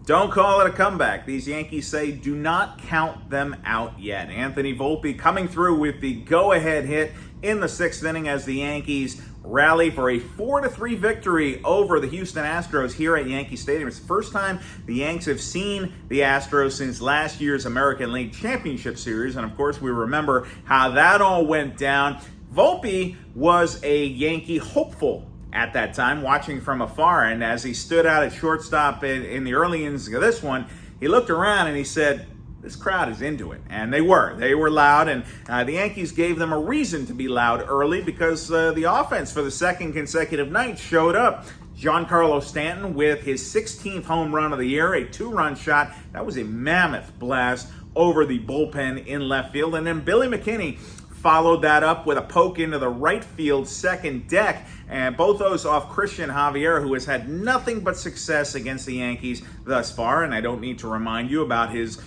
Don't call it a comeback. These Yankees say do not count them out yet. Anthony Volpe coming through with the go-ahead hit in the 6th inning as the Yankees rally for a 4-3 victory over the Houston Astros here at Yankee Stadium. It's the first time the Yanks have seen the Astros since last year's American League Championship Series, and of course we remember how that all went down. Volpe was a Yankee hopeful at that time, watching from afar, and as he stood out at shortstop in the early innings of this one, he looked around and he said, this crowd is into it. And they were loud, and the Yankees gave them a reason to be loud early because the offense for the second consecutive night showed up. Giancarlo Stanton with his 16th home run of the year, a 2-run shot. That was a mammoth blast over the bullpen in left field. And then Billy McKinney followed that up with a poke into the right field second deck, and both those off Christian Javier, who has had nothing but success against the Yankees thus far. And I don't need to remind you about his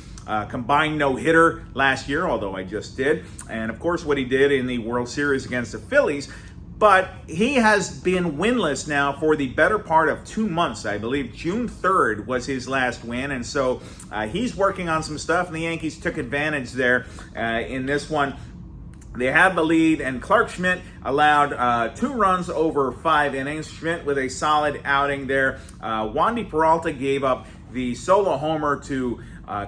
combined no-hitter last year, although I just did, and of course what he did in the World Series against the Phillies. But he has been winless now for the better part of 2 months. I believe June 3rd was his last win, and so he's working on some stuff, and the Yankees took advantage there in this one. They had the lead, and Clark Schmidt allowed 2 runs over 5 innings. Schmidt with a solid outing there. Wandy Peralta gave up the solo homer to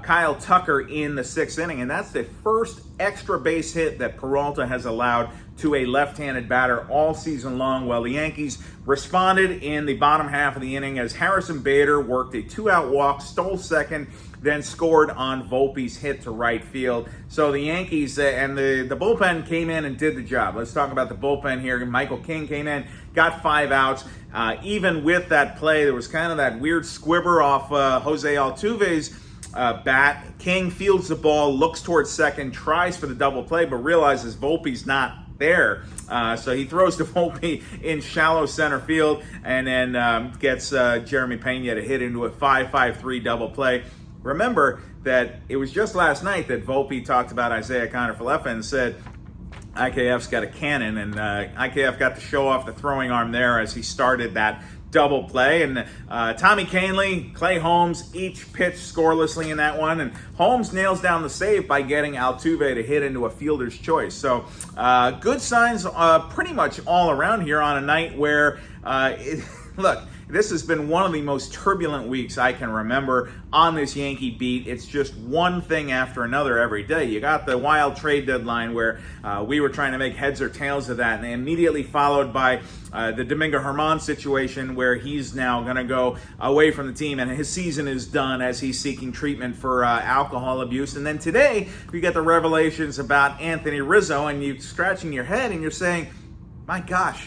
Kyle Tucker in the 6th inning, and that's the first extra base hit that Peralta has allowed to a left-handed batter all season long. Well, the Yankees responded in the bottom half of the inning as Harrison Bader worked a 2-out walk, stole second, then scored on Volpe's hit to right field. So the Yankees and the bullpen came in and did the job. Let's talk about the bullpen here. Michael King came in, got 5 outs. Even with that play, there was kind of that weird squibber off Jose Altuve's bat. King fields the ball, looks towards second, tries for the double play, but realizes Volpe's not there. So he throws to Volpe in shallow center field, and then gets Jeremy Pena to hit into a 5-5-3 double play. Remember that it was just last night that Volpe talked about Isaiah Kiner-Falefa and said IKF's got a cannon, and IKF got to show off the throwing arm there as he started that double play. And Tommy Kahnle, Clay Holmes each pitched scorelessly in that one, and Holmes nails down the save by getting Altuve to hit into a fielder's choice. So good signs pretty much all around here on a night where look, this has been one of the most turbulent weeks I can remember on this Yankee beat. It's just one thing after another every day. You got the wild trade deadline where we were trying to make heads or tails of that, and immediately followed by the Domingo Germán situation where he's now going to go away from the team and his season is done as he's seeking treatment for alcohol abuse. And then today we get the revelations about Anthony Rizzo, and you're scratching your head and you're saying, my gosh,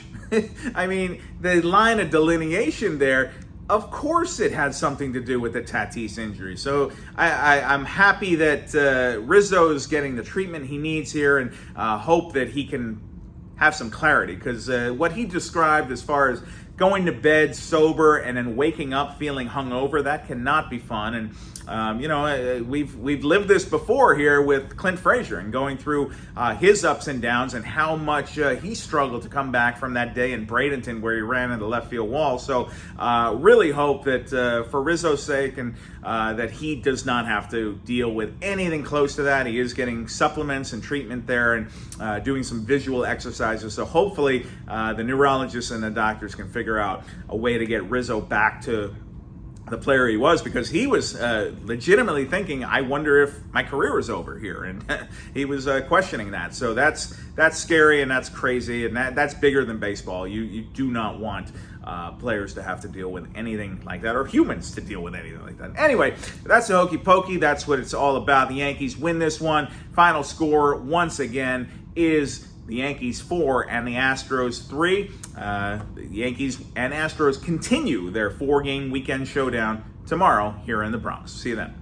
I mean, the line of delineation there, of course it had something to do with the Tatis injury. So I'm happy that Rizzo's getting the treatment he needs here, and hope that he can have some clarity, because what he described as far as going to bed sober and then waking up feeling hungover, that cannot be fun. And we've lived this before here with Clint Frazier and going through his ups and downs and how much he struggled to come back from that day in Bradenton where he ran into the left field wall. So really hope that for Rizzo's sake and that he does not have to deal with anything close to that. He is getting supplements and treatment there and doing some visual exercises. So hopefully the neurologists and the doctors can figure out a way to get Rizzo back to the player he was, because he was legitimately thinking, I wonder if my career is over here, and he was questioning that. So that's scary and that's crazy, and that's bigger than baseball. You do not want players to have to deal with anything like that, or humans to deal with anything like that. Anyway, that's the hokey pokey. That's what it's all about. The Yankees win this one. Final score once again is the Yankees 4 and the Astros 3. The Yankees and Astros continue their 4-game weekend showdown tomorrow here in the Bronx. See you then.